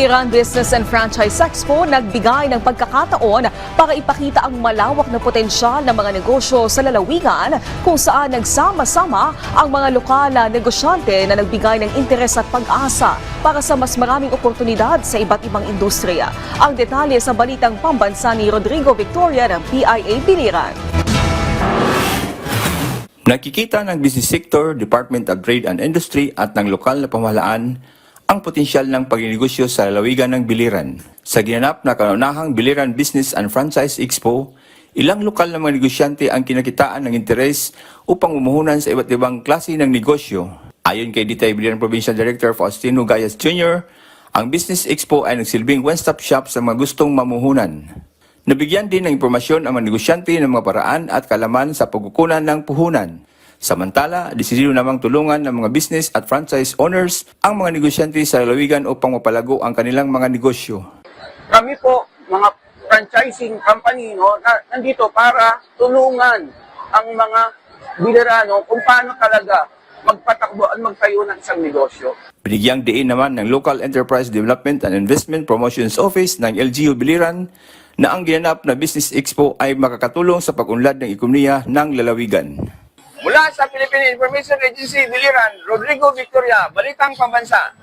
Biliran Business and Franchise Expo nagbigay ng pagkakataon para ipakita ang malawak na potensyal ng mga negosyo sa lalawigan kung saan nagsama-sama ang mga lokal na negosyante na nagbigay ng interes at pag-asa para sa mas maraming oportunidad sa iba't ibang industriya. Ang detalye sa balitang pambansa ni Rodrigo Victoria ng PIA Biliran. Nakikita ng business sector, Department of Trade and Industry at ng lokal na pamahalaan ang potensyal ng pagninegosyo sa lalawigan ng Biliran. Sa ginanap na kauna-unahang Biliran Business and Franchise Expo, ilang lokal na mga negosyante ang kinakitaan ng interes upang umuhunan sa iba't ibang klase ng negosyo. Ayon kay Ditay Biliran Provincial Director Faustino Gayas Jr., ang Business Expo ay nagsilbing one-stop shop sa mga gustong mamuhunan. Nabigyan din ng impormasyon ang mga negosyante ng mga paraan at kalaman sa pagkukunan ng puhunan. Samantala, desidido namang tulungan ng mga business at franchise owners ang mga negosyante sa lalawigan upang mapalago ang kanilang mga negosyo. Kami po, mga franchising company, nandito para tulungan ang mga Bilirano kung paano talaga magpatakbo at magtayo ng isang negosyo. Binigyang diin naman ng Local Enterprise Development and Investment Promotions Office ng LGU Biliran na ang ginanap na Business Expo ay makakatulong sa pag-unlad ng ekonomiya ng lalawigan. Mula sa Philippine Information Agency, Biliran, Rodrigo Victoria, Balitang Pambansa.